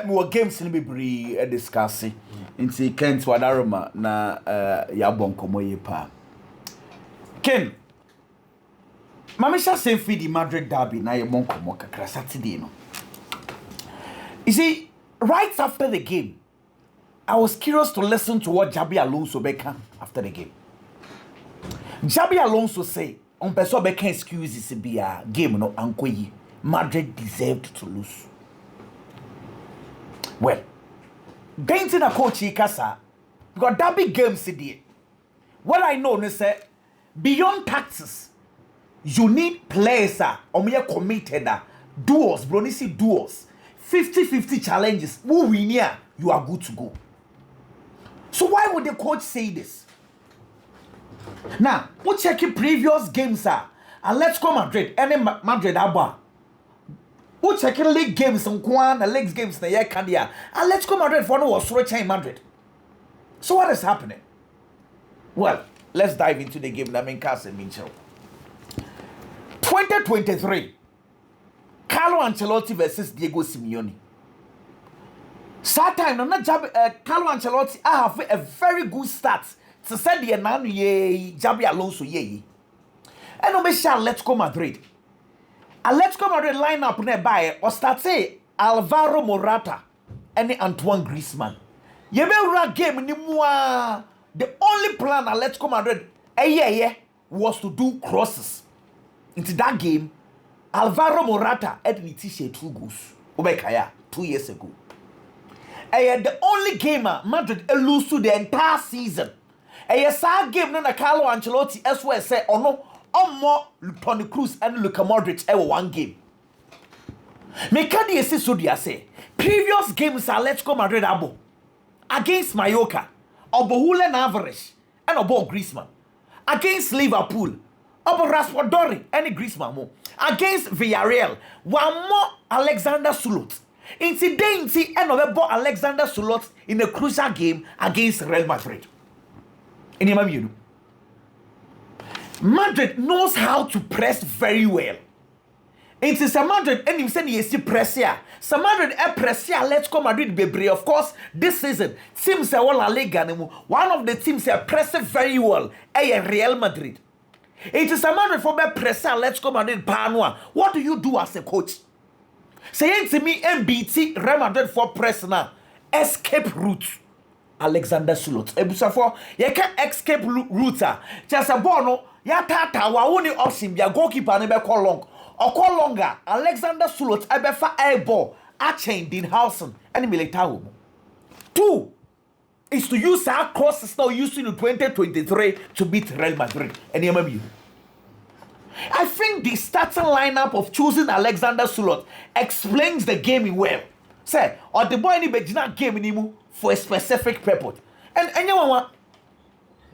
me were games in be discussing. Into Cant wadaroma na yabon komo ye pa. Ken. Mamisha say feed the Madrid derby na yabon komo kakra Saturday no. You see, right after the game, I was curious to listen to what Jabi Alonso beka after the game. Jabi Alonso say, on person beka excuses be a game no ankoyi. Madrid deserved to lose. Well, going to the coach Ikasa, because that big game today. What I know is that beyond tactics, you need players committed duels, bro. You see duels, 50-50 challenges. Who win here, you are good to go. So why would the coach say this? Now, we check previous games and let's go Madrid. Any Madrid abba. We check league games and the league games na year and let's go Madrid for no was in Madrid. So what is happening? Well, let's dive into the game. That means Castle Minchel. 2023, Carlo Ancelotti versus Diego Simeone. That time, Carlo Ancelotti have a very good start. To say the nanu ye Jabi Alonso ye. And no make sure let's go Madrid. Atletico Madrid lineup nearby or start say Alvaro Morata and Antoine Griezmann. You be game ni moi. The only plan Atletico Madrid was to do crosses. Into that game, Alvaro Morata had an t-shirt 2 goals. Ubekaya 2 years ago. The only game Madrid lose to the entire season. Sad game na Carlo Ancelotti as well say no. More Toni Kroos and Luka Modric ever one game. Mekadi esi so dia say previous games Atletico Madrid abo against Mallorca, Obohule and Alvarez and Obo Griezmann against Liverpool, Obo Raspadori and Griezmann mo against Villarreal, one more Alexander Sulot. Incidentally, and Obo Alexander Sulot in a crucial game against Real Madrid. In your you know. Madrid knows how to press very well. It is a Madrid and him saying yes, press here. Some Madrid press here. Let's go Madrid bebre. Of course, this season teams are all La Liga. One of the teams are pressing very well. Real Madrid. It is a Madrid for me press here. Let's go Madrid. Panwa. What do you do as a coach? Saying to me, MBT Real Madrid for press now. Escape route. Alexander Sulot. Ebusafo, you can escape route. Just a bono. Ya tata wa woni option bia goalkeeper ne be call long or call longer Alexander Sulot ebefa airball a chain Dinhausen and Militao. 2 is to use our crosses now used in 2023 to beat Real Madrid and you. I think the starting lineup of choosing Alexander Sulot explains the game well. Say, or the boy ni be game nimu for a specific purpose. And anyone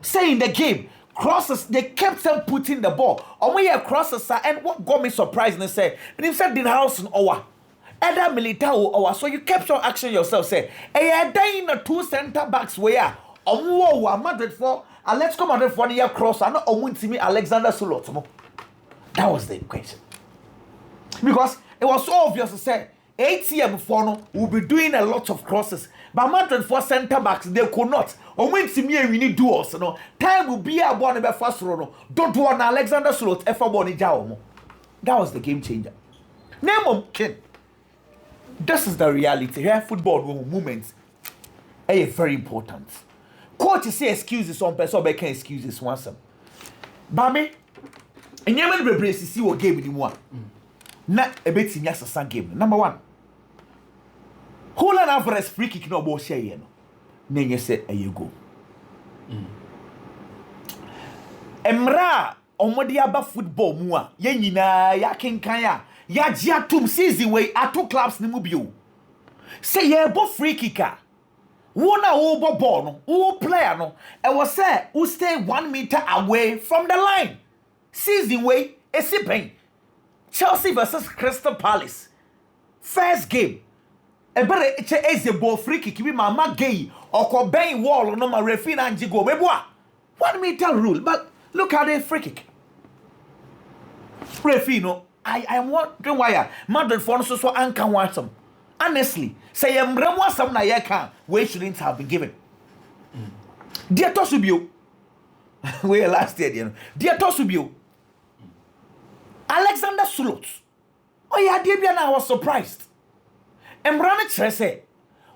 say in the game crosses, they kept them putting the ball. Or when you crosses, and what got me surprised, and say, and he said, Dinhausen, or Eda Militao, or so you kept on asking yourself, say, a dying the 2 center backs where, or more, Madrid for, and let's come Madrid for the year cross, and not win to me Alexander Sulot. That was the question. Because it was so obvious to say, ATM for will be doing a lot of crosses. But Madrid for center backs, they could not. Or when Simeone we need duels, no time will be a born about first row. Don't want Alexander Sulot ever born Jao. That was the game changer. Name of Ken. This is the reality. Here, football movements are very important. Coach say excuses on person, but can excuses once. But me, and you never be see what game anymore. Na a bit in your game. Number 1. Julian Alvarez free kick no ball share no. Then you said a you go. Emra omodi aba football mua. Ye nyina ya kenkanya. Ya jia tum season way at 2 clubs ni mu bio. Say ye bo free kicker. Wona wo bo ball no, wo player no. E was say who stay 1 meter away from the line. Season way esi pen. Chelsea versus Crystal Palace. First game. Ebere eche eze ball free kick bi mama gay or ko ben wall no ma referee na njigo meboa. 1 meter rule, but look at the free kick. Referee no, I am wondering why Madrid for so anka wansam. honestly, say embremo some na yeka we shouldn't have been given. Dear Tosubio, we last year, dear Tosubio, Alexander Sulot. Oh yeah, dear Biana, I was surprised. Embrana Trese,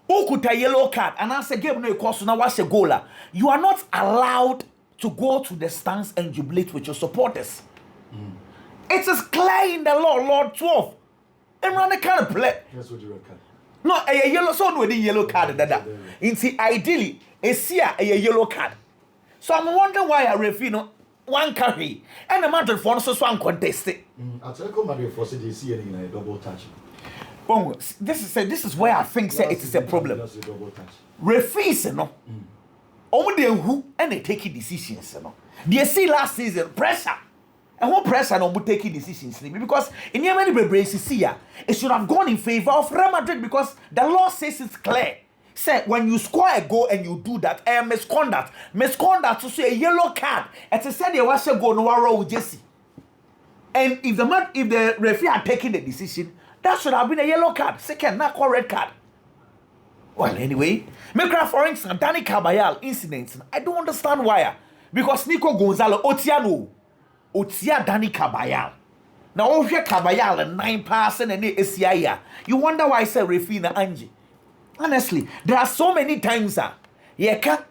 Okuta yellow card, and I said, "Game no course now. What's a goaler? You are not allowed to go to the stands and jubilate with your supporters. It is clear in the law, Lord 12. Embrana can't play. That's what you reckon. No, a yellow son with a yellow card. Ideally, a yellow card. So I'm wondering why a referee one carry and the Madrid for so one contested. I tell you, Madrid for say they see any double touch. Oh, this is where I think say it is a problem. Referees, only who and they taking decisions, They see last season pressure. And what pressure no taking decisions because in Yemen it should have gone in favor of Real Madrid because the law says it's clear. Say when you score a goal and you do that, misconduct to say a yellow card. It's a said you was a goal no row Jesse. And if the referee had taken the decision, that should have been a yellow card. Second, not red card. Well, anyway, for instance, Danny Carvajal incidents. I don't understand why. Because Nico Gonzalo Otia Danny Carvajal. Now, over Carvajal and 9 passing and ACIA. You wonder why I say referee na Angie. Honestly, there are so many times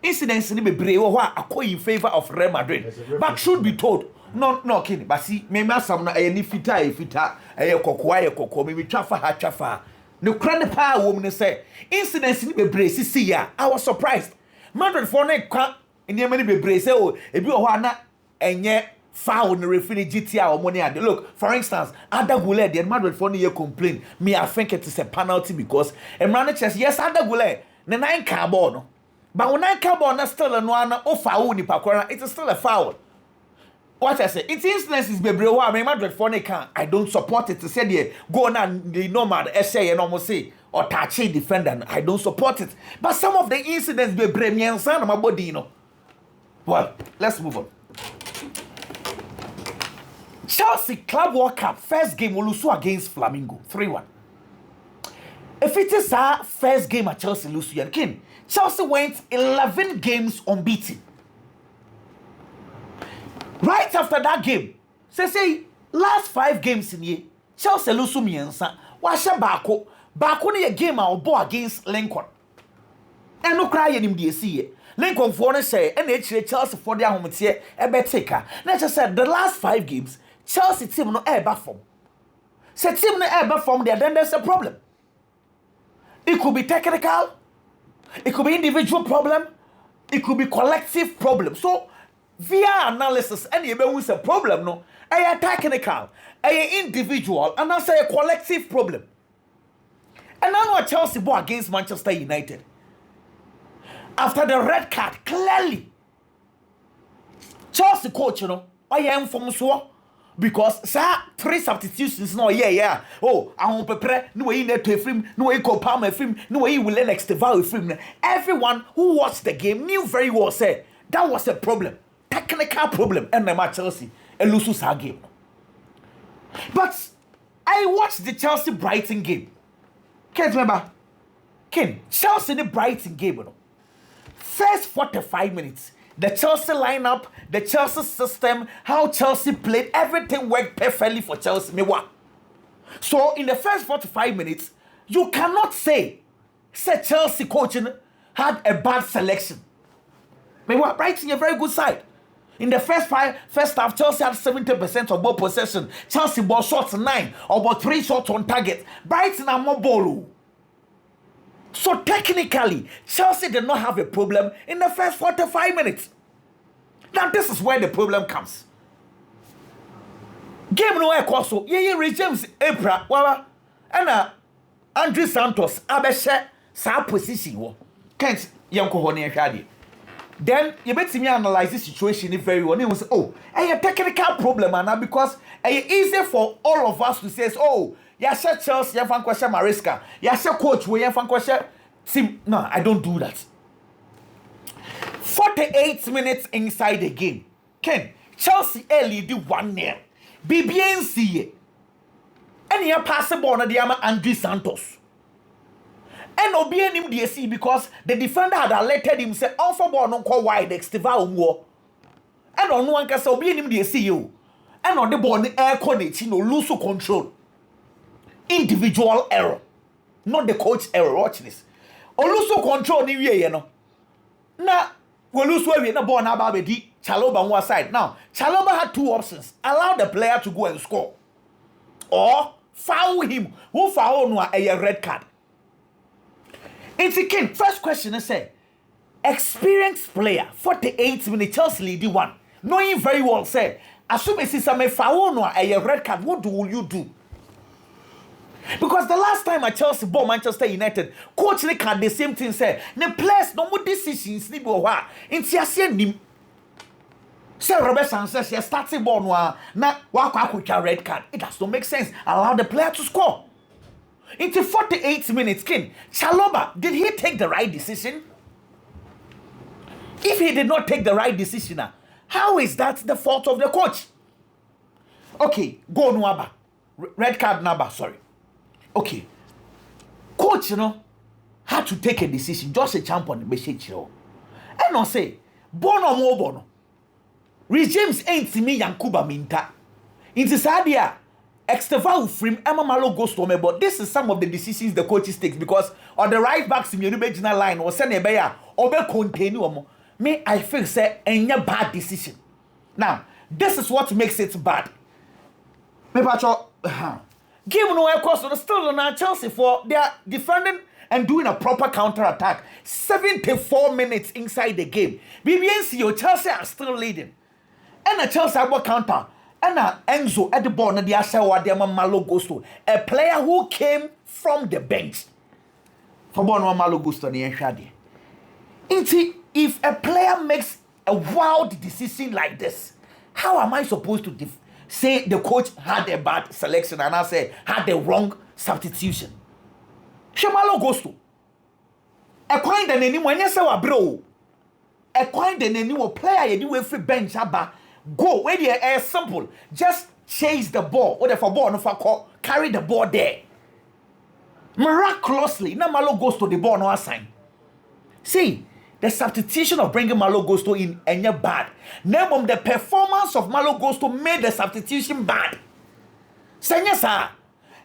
incidents in the brave are in favor of Real Madrid. But should be told. No, Kenny, but see, maybe some any fita, a cocoa, maybe chafa. No cranny power woman say incidents in the brace. See, ya, I was surprised. Madrid for ne crap in the many brace. Oh, if you are and yet foul the referee GTA or money. Look, for instance, Ada Goulet, the Madrid for ne complain. Me, I think it is a penalty because a manager says, yes, Ada Goulet, the 9 carbon. But when 9 carbon is still a one, oh, foul, it is still a foul. What I say, it's instances Bebrewa, I Madrid for ne can. I don't support it to say the go on the normal essay and almost say or touch a defender. I don't support it. But some of the incidents Bebre me and son my body, Well, let's move on. Chelsea Club World Cup first game will lose against Flamengo 3-1. If it is our first game at Chelsea lose again, Chelsea went 11 games unbeaten. Right after that game, say last 5 games in here, Chelsea lose miensa. Washa Bako ni a game I'll bo against Lincoln. And no cry in the see Lincoln for say NH Chelsea for their home here a better. Let's just say the last 5 games, Chelsea team no air back form. Say team no air back form there, then there's a problem. It could be technical, it could be individual problem, it could be collective problem. So via analysis, any is a problem, no, a technical, a individual, and also a collective problem. And now what Chelsea bought against Manchester United. After the red card, clearly, Chelsea coach, I am from so because 3 substitutions, no, yeah. Oh, I won't prepare, no way in there to film, no way go palm a film, no way will let next devour film. Everyone who watched the game knew very well, said that was a problem. Technical problem and the Chelsea and lose our game. But I watched the Chelsea Brighton game. Can't remember. Chelsea the Brighton game. First 45 minutes, the Chelsea lineup, the Chelsea system, how Chelsea played, everything worked perfectly for Chelsea. So in the first 45 minutes, you cannot say Chelsea coaching had a bad selection. Brighton a very good side. In the first half, Chelsea had 70% of ball possession. Chelsea ball shots 9, or about 3 shots on target. Brighton are more ball. So technically, Chelsea did not have a problem in the first 45 minutes. Now this is where the problem comes. Game no ekoso. Ye James Ebra wawa. And Andre Santos abeshe sa position wo. Kent yanko ho ne hwade. Then you bet me analyze the situation very well. It was a technical problem now because it's easy for all of us to say, Yasha Chelsea, Yafan Kwasha Mariska, Yasha coach, we Yafan Kwasha team. No, I don't do that. 48 minutes inside the game. Chelsea lead 1-0. BBNC. And you pass the ball na Andre Santos. And obi him dey see because the defender had alerted him say on for ball no call wide extiva omwo. And on one kasa obi him dey see you. And on the ball ni air connect no lose control. Individual error, not the coach error. Watch this. O lose control ni wie no. Na we lose where we na ball na ba di Chaloba on one side. Now, Chaloba had two options. Allow the player to go and score. Or foul him. Who foul no a red card. It's a king. First question is say, experienced player, 48 minutes, Chelsea lead one. Knowing very well, say, assume it's some foul no a red card, what will you do? Because the last time at Chelsea bought Manchester United, coach Nick had the same thing say, the players no more decisions ni bo wa. Inti ase nim. Say Robert Sanchez here starting ball na wa red card. It has to make sense. Allow the player to score. Into 48 minutes, King Chaloba, did he take the right decision? If he did not take the right decision, how is that the fault of the coach? Okay, go Nwaba. Red card number, sorry. Okay. Coach, had to take a decision. Just a champion, message. And no say, bono mo bono. Rhys James ain't me Yankuba Minta. Into Sadia, Exteva frame Emma Malo goes to me, but this is some of the decisions the coaches take because on the right back, in the original line or send a bear or be continue. Me, I feel say any bad decision. Now, this is what makes it bad. Me pacho, game no across on the still on Chelsea for they are defending and doing a proper counter attack. 74 minutes inside the game. BBNC Chelsea are still leading. And a Chelsea about counter. And Enzo at the ball na the Asha the Malo goes to a player who came from the bench. For one Malo goes to the Shadi. If a player makes a wild decision like this, how am I supposed to say the coach had a bad selection and I say had the wrong substitution? Shemalo goes to a coin than anyone else, bro. A coin than anyone player you do every bench aba. Go where the air simple. Just chase the ball. Or the for ball no for call. Carry the ball there. Miraculously, now Malo goes to the ball no assign. See, the substitution of bringing Malo Gusto in any bad. Name the performance of Malo Gusto made the substitution bad. Senya sir.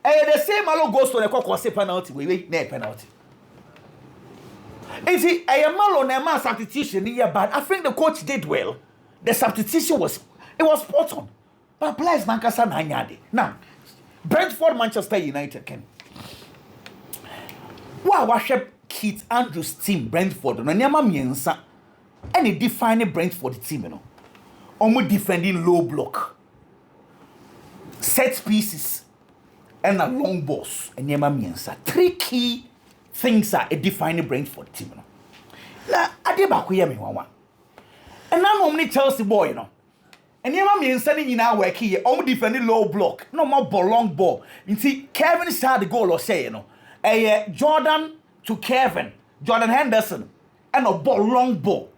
The same Malo Gusto the cock was a penalty. Wait, no penalty. You see, Malo Nema substitution here bad. I think the coach did well. The substitution was spot on. But players Nankasa Nanyade. Now, Brentford Manchester United can. Wow, worship Keith Andrews' team, Brentford. No nyama miensa. Any defining Brentford team, Almost defending low block. Set pieces. And a long balls. And nyama miensa. Three key things are a defining Brentford team, Na adebaku ya me wawa. And now only Chelsea boy, And you me sending in our work here, almost defending low block. No more ball, long ball. You see, Kevin started the goal or say, Jordan to Kevin, Jordan Henderson, and a ball, long ball.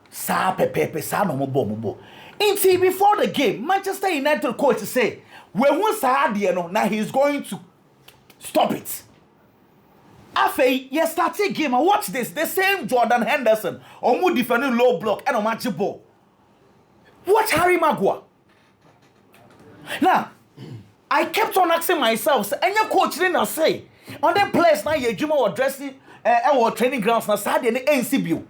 Sa pepe, sa no more ball. See, before the game, Manchester United coach say, when one side, now he's going to stop it. Afe, yes, start a game and watch this. The same Jordan Henderson, almost defending low block and a match ball. Watch Harry Maguire. Now, I kept on asking myself, and your coach didn't say, on that place now, your Juma was dressing our training grounds now, Saturday and NCBU.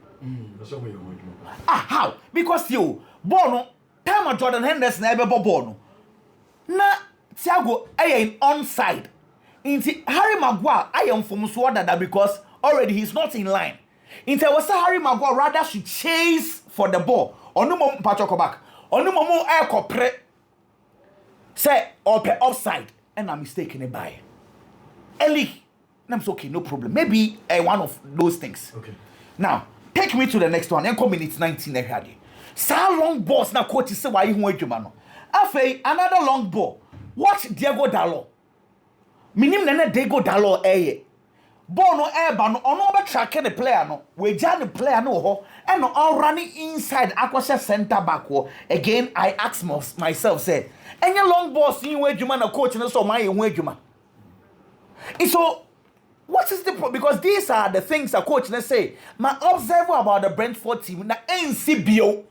How? Because you, Bono, time of Jordan Henderson, ever Bono. Na, Thiago, I am onside. Harry Maguire, I am from Swadada because already he's not in line. Was Harry Maguire rather should chase for the ball. On the moment, Patrick back. On the moment, I copre say offside, and I'm mistaken by Eli. I'm okay, no problem. Maybe one of those things. Okay. Now, take me to the next one. Enko minutes 19 ehadi. Sa long balls na coach say why you want no. Afei, another long ball. Watch Diego Dalot. Minim nene Diego Dalot ball no ba no ono be track the player no. We ja the player no ho. And no all running inside aquasha center back wo. Again, I ask myself say, any long balls you adwuma na coach no so my you adwuma. So What is the problem? Because these are the things that coach let's say. My observe about the Brentford team na NCBO.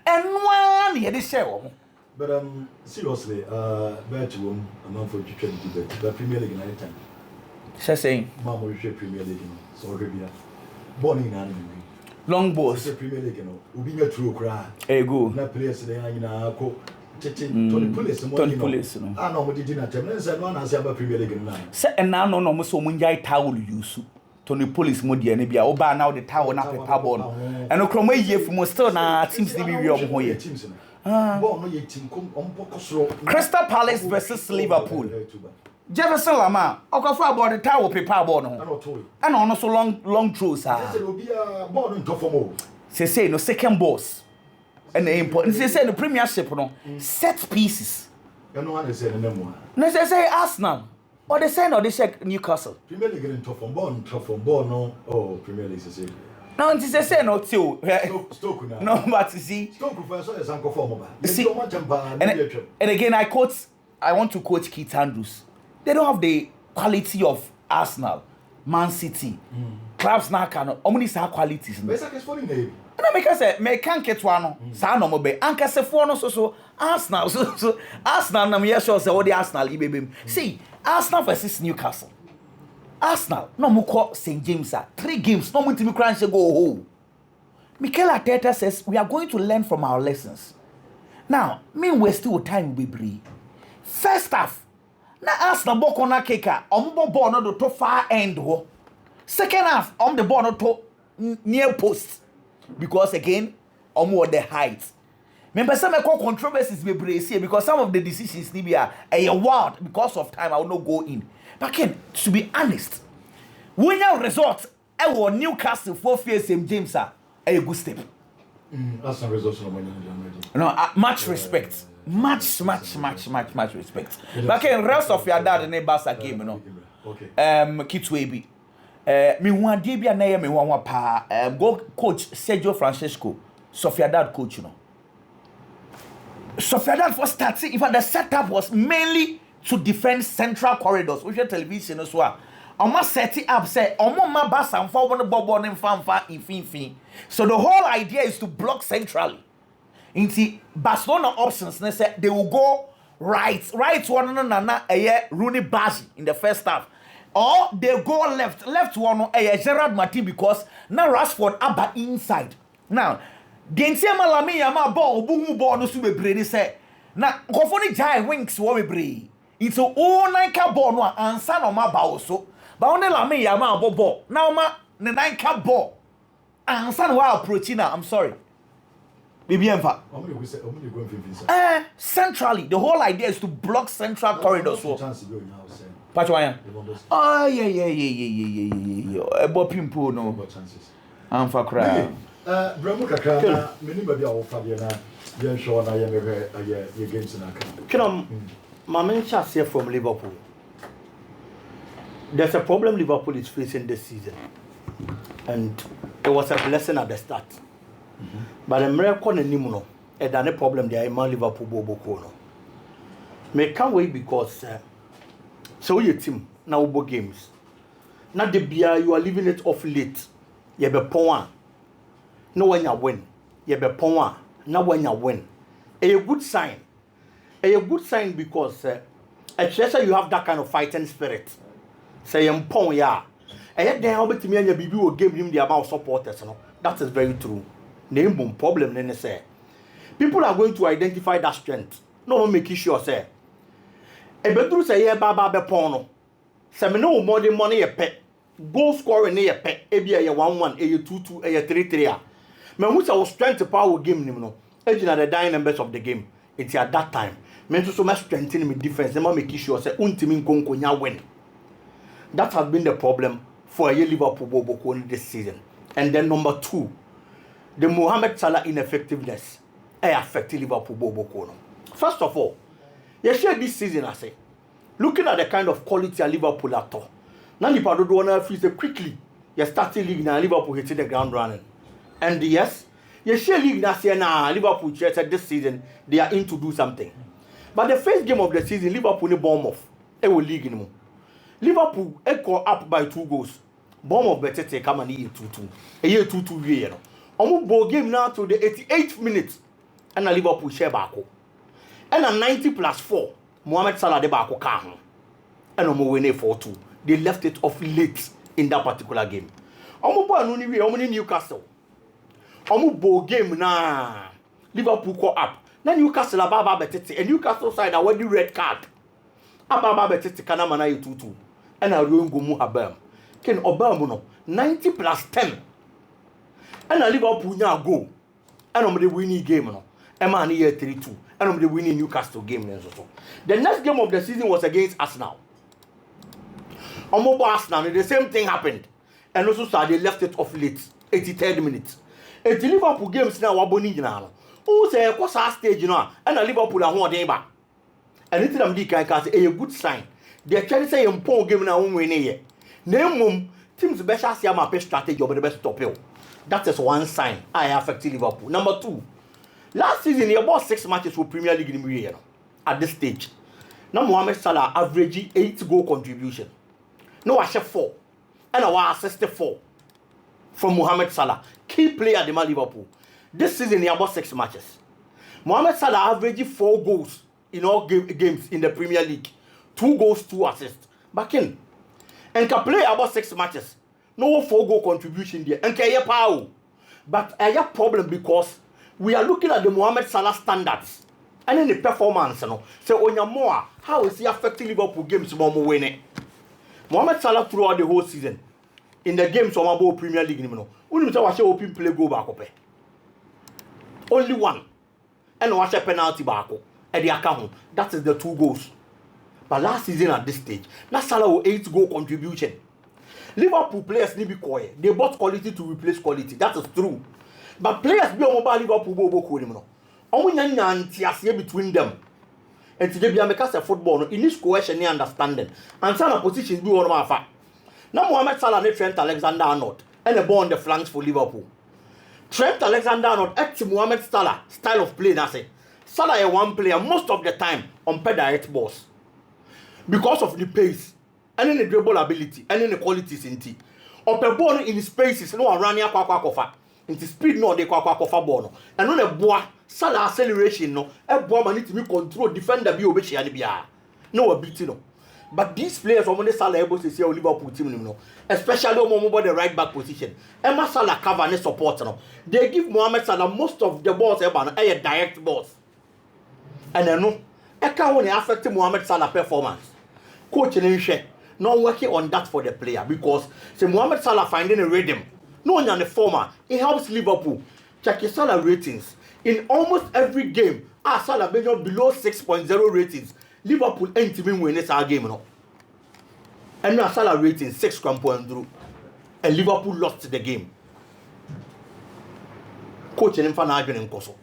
And one here they show. But seriously, bet to a month for the Premier League in any time. She's saying Mama will Premier League, so born in anime. Long balls. Premier League, will be a true cry. Hey, go. Not players today, Tony Police, Tony Police. I know what did not tell me. One has ever Premier League in line. Say, and now no more so munjai towel use. Tony Police Modia Nebia, Oba now the tower na paper ball. And no chrome ye for most na teams to be real boy. Crystal Palace versus Liverpool. Jefferson Lama, Okafa about the tower paper ball. And also long throws. Say no second boss. And the important they say the Premiership no set pieces. No one is saying no more. No, they say Arsenal or they say Newcastle. Premier League in tough on ball, no. Oh, Premier League is saying. No, they say no too. Stoke now. No, but you see. Stoke first is Uncle Former. And again, I want to quote Keith Andrews. They don't have the quality of Arsenal, Man City, clubs now can only say qualities. But it's for name. And I make say me can't get one. Sa no mo be. Anka se for no so Arsenal so Arsenal na me sure say what the Arsenal ibebem. See, Arsenal versus Newcastle. Arsenal no mo call St James 3 games no mo timi kran say go home. Mikel Arteta says we are going to learn from our lessons. Now, me we still time bebree. First half, na Arsenal ball na keka, ombo ball no to far end ho. Second half, the ball no to near post. Because again, on the height. Remember some controversies bebree because some of the decisions need be a wild because of time I will not go in. But again, to be honest, when your result I will Newcastle for face St James a good step. That's not results No, much respect. Much respect. But again, rest of your dad in the Barca game, you know. Okay. Kitwebi. Me want Debia na me want pa go coach Sergio Francisco Sociedad coach you know Sociedad for starting in fact the setup was mainly to defend central corridors which television as well almost set it up say ma Barca and for one bobo and fanfa infin so the whole idea is to block centrally into Barcelona options they will go right one na Rooney Bashi in the first half. Or they go left one Gerard Martin because now Rashford aba inside. Now, the Entiama Lami Yama ball, boom ball no sube brady say. Now, Gofoni Jai wings wo brady. It's a all nine ka ball no ansa no ma ba also. But only Lami Yama ball. Now ma the nine ka ball. Ansa no wa approaching now. I'm sorry. Baby Enfa. Centrally, the whole idea is to block central corridors. Pachwanya. Oh yeah. Ebo pimpo no. I'm for cry. Bramu kakra many baby a wofa de na ye show na ye mehwe ye games na aka. Kinom Mamen Chase from Liverpool. There's a problem Liverpool is facing this season. And it was a blessing at the start. But the miracle na nimu no e da ne problem there man Liverpool boboko no. Me can't wait because so your team now both games. Not the beer you are leaving it off late. You be pon. No when you win. You be pon. Now when you win. A good sign. A good sign because especially you have that kind of fighting spirit. Say you pon ya. And yet then how about me and your baby will give him the amount of supporters. No? That is very true. Name boom problem then say. People are going to identify that strength. No one make sure say. E bedru say ye baba be pon no se me no more the money ye pet goal scoring ye pet e bia ye 1-1 e ye 2-2 e ye 3-3 a me hu say was strength power game nim no e gina the dying numbers of the game it's at that time me so much strengthening me defense e ma make sure say untimi nkonkonya win. That has been the problem for a Liverpool boboko this season. And then number 2, the Mohamed Salah ineffectiveness affected Liverpool boboko no. First of all, you share this season, I say. Looking at the kind of quality at Liverpool at all. Now, you don't want to feel quickly. You starting league now, Liverpool hitting the ground running. And yes, you share league now, say now, Liverpool said this season, they are in to do something. But the first game of the season, Liverpool in Bournemouth, it will league in. Liverpool echo up by 2 goals. Bomb of Betete come and 2-2. A year 2-2 year. Omo ball game now to the 88th minute. And a Liverpool share back. And a 90 plus 4. Mohamed Salah de back come. And omo win 4-2. They left it off late in that particular game. Omo ball no ni Newcastle. Omo ball game na Liverpool call up. Na Newcastle ababa Betete. And Newcastle side already red card. Ababa Betete kana mana 2-2. And a ruin go mu habam. Ken obam no 90 plus 10. And a Liverpool nya go. And omo the winning game no. Emma ni 3-2. And omo the winning Newcastle game so. The next game of the season was against Arsenal. Omo Arsenal the same thing happened. And also so they left it off late 83rd minute. And the Liverpool games now waboni nyina no. Who say ko sa stage no and a Liverpool a ho den ba. And it am di kan say a good sign. They try say impon game na won win here. Na mum teams be sha sia ma pe strategy over the best stop you. That is one sign I affect Liverpool. Number 2. Last season he bought 6 matches for Premier League in the year at this stage. Now Mohamed Salah averaging 8 goal contribution. No I share 4. And I assist 4 from Mohamed Salah, key player at the Liverpool. This season he bought 6 matches. Mohamed Salah averaging 4 goals in all games in the Premier League. 2 goals, 2 assists. Back in. And can play about 6 matches. No 4 goal contribution there. And can power. But I have problem because we are looking at the Mohamed Salah standards. And in the performance, you know. So on your more, how is he affecting Liverpool games more winning? Mohamed Salah throughout the whole season. In the games of our Premier League, you know. Only watch open play go back up. Only one. And watch a penalty back. At the account. That is the 2 goals. But last season at this stage, now Salah 8 goal contribution. Liverpool players need to be quiet. They bought quality to replace quality. That is true. But players be on mobile Liverpool go no. Between them. And today be make us a football in this cohesion and understanding. And some positions be one of our. Now Mohamed Salah and Trent Alexander-Arnold and the ball on the flanks for Liverpool. Trent Alexander-Arnold at Mohamed Salah style of play. That's it. Salah is one player most of the time on direct balls. Because of the pace, and then the dribble ability, and then the qualities in tea. Or per ball in spaces, no one running a quack into speed, no, they quack ball. And on a boy, Salah acceleration, no, a boy man need to be control, defender be obey and be no a beat, no. But these players are only Salah able to see our Liverpool team, no, especially on the right back position. Emma Salah cover and support, no. They give Mohamed Salah most of the balls, a direct balls. And I know, I can't only affect Mohamed Salah performance. Coach and share not working on that for the player because say Mohamed Salah finding a rhythm. No one on the former. It helps Liverpool. Check your Salah ratings. In almost every game, Salah below 6.0 ratings. Liverpool ain't even win this game. No. And now Salah rating 6.0. And Liverpool lost the game. Coach and Infana in Koso.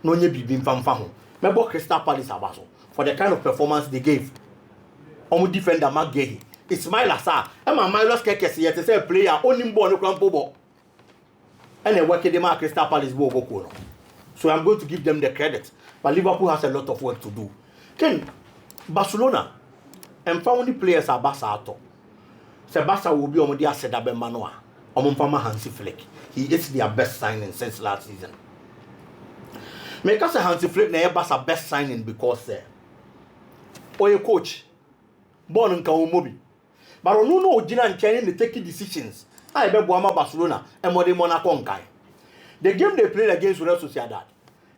No nye bibim famfamo. Remember Crystal Palace Abaso for the kind of performance they gave. Omo defender Magehi. Ismail Assar. Emma Milos Kekesi yet say player only ball no crampo ball. And they work the Crystal Palace ball. So I'm going to give them the credit. But Liverpool has a lot of work to do. Ken Barcelona and found the players are Barca ato. Se Barca will be on the asset of Manoa. Omumfama Hansi Flick. He is their best signing since last season. Make us a Hansi Flick na Barca best signing because your coach born in Kaumobi. But on no Gina and Kenny they taking decisions. I bet Boama Barcelona and Mode Monaco. The game they played against Real Sociedad,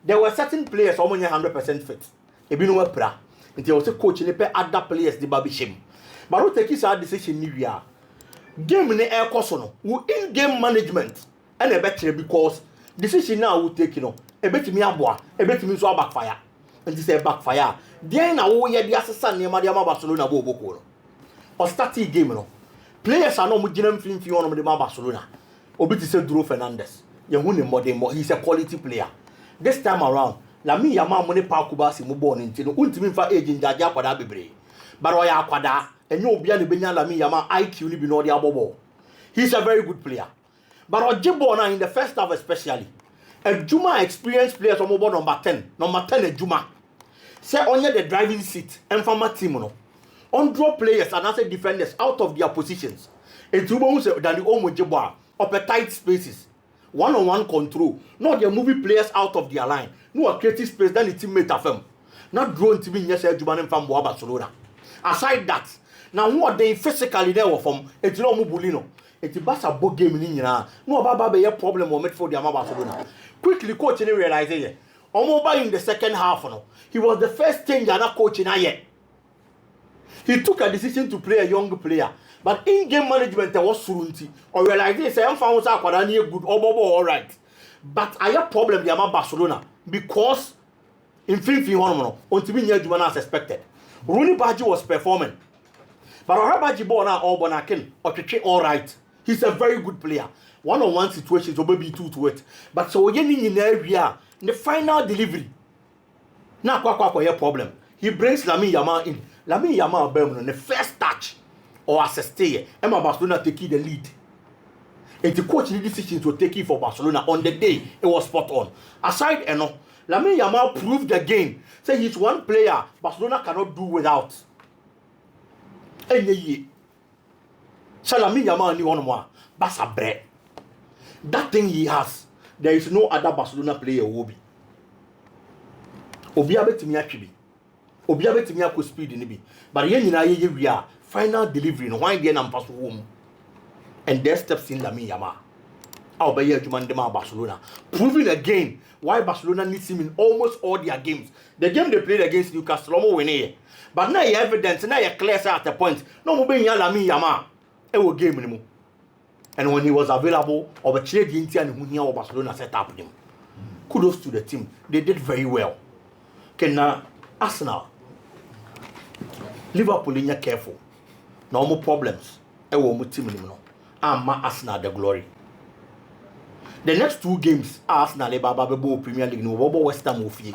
there were certain players almost 100% fit. Ebino pra. Until also coach and pay other players the baby shame. But what take his decision new year. Game in the air cosono. Who in game management and a better because decision now will take a bet me aboa, a bet me so backfire. And this is backfire. Then I will hear the assassin near Madiama Barcelona Bobo. Or starting game no. Players are not mujinam film on the Barcelona. Obiti said Drew Fernandez. He's a quality player. This time around, la mi yama money pa kubasi mo born into no untimi fa agent jaja kwada bebre. But oya kwada enye obi an benya la mi yama IQ ni bi no de abobo. He's a very good player. But Ojimbo na in the first half especially. A Juma experienced players on number 10. Number 10 a Juma. Say onye the driving seat and from my team no. on draw players and answer defenders out of their positions. And two bones than the Omojibwa, upper tight spaces. One-on-one control. Not they're moving players out of their line. No a creative space than the teammate of them. Not drawn to be yes, Jubanem from Barcelona. Aside that, now what they physically there from it's no Mubulino. It's a bass book game in India. No Baba be a problem or met for the Barcelona. Quickly coach and realize it. Omoba in the second half, no. He was the first thing that coach in yet. He took a decision to play a young player. But in-game management was surunti. Or realize say I'm found out good or all right. But I have problem the Barcelona because in 50-1 until we knew as expected. Rooney Badji was performing. But Rabaji Bona or Bonakin or all right. He's a very good player. One-on-one situations will be 2 to 8. But so in the area, the final delivery. Now a problem. He brings Lamine Yamal in. Lamine Yamal on the first touch or assist here. Emma Barcelona take the lead. And the coach the decision to take it for Barcelona on the day it was spot on. Aside Lamine Yamal proved again. Say he's one player Barcelona cannot do without. Any so Lamine Yamal ni one more. Basa bread. That thing he has, there is no other Barcelona player who will be. Obi abetimi atwe bi. Obi abetimi akọ speed ni bi. But yen nyina ye we are final delivery no why dey na mpaso wo mu. And there steps in Lamine Yamal. How be adwuma ndema Barcelona. Proving again why Barcelona needs him in almost all their games. The game they played against Newcastle almost win here. But now you evidence, now you clear at the point. No mo be Lamine Yamal. E wo game ni mu. And when he was available, over the India and Barcelona set up him. Kudos to the team. They did very well. Okay, now Arsenal, Liverpool in careful. No more problems. I want team no. Arsenal the glory. The next 2 games, Arsenal Baba Premier League no West Ham Mufie.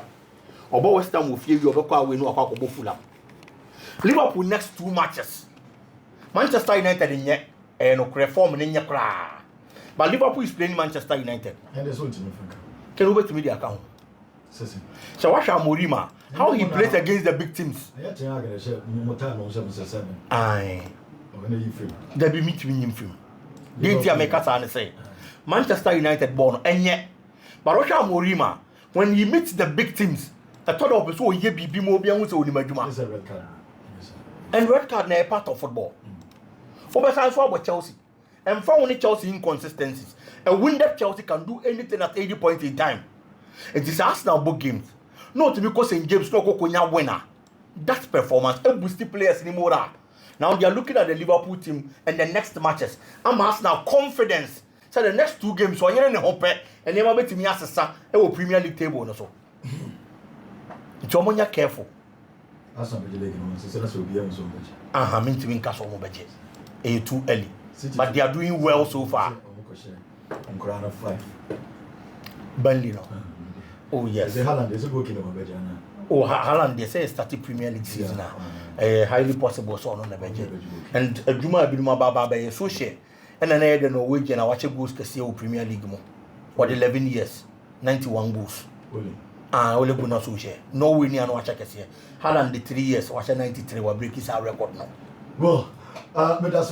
Obo West Ham Mufie you obekwa we no akwa Fulham. Liverpool next 2 matches. Manchester United in yet. No reform in Yakra. But Liverpool is playing Manchester United. And there's something. Can you wait to me the account? So watch Morima. How he plays against the big teams. Aye. There be meeting him film. Didn't you make us say? Manchester United born and yet. But watch Morima. When he meets the big teams, I thought of so he be more beyond so It's a red card. And red card na part of football. For Chelsea and found Chelsea inconsistencies. A win-up Chelsea can do anything at any point in time. It is Arsenal book games. Not because in James Kokonya winner. That performance it boosts players anymore up. Now they are looking at the Liverpool team and the next matches. I'm Arsenal confidence. So the next 2 games so you're in the hope and never bet me as a Premier League table also. It's almost careful. Arsenal be the league no so that's will be so much. Mean to win castle no budget. Too early. But they are doing well so far. I'm 5. Burnley no. Oh yes. The Haaland is working on budget now. Oh Haaland they say starting Premier League season now. Highly possible so on the budget. And Juma Biduma Baba be so share. And then I don't know wage and I watch goals kesi o Premier League mo. For 11 years, 91 goals. Only good so share. No winning and watch kesi. Haaland the 3 years watch 93 will break his record now. Well, but that's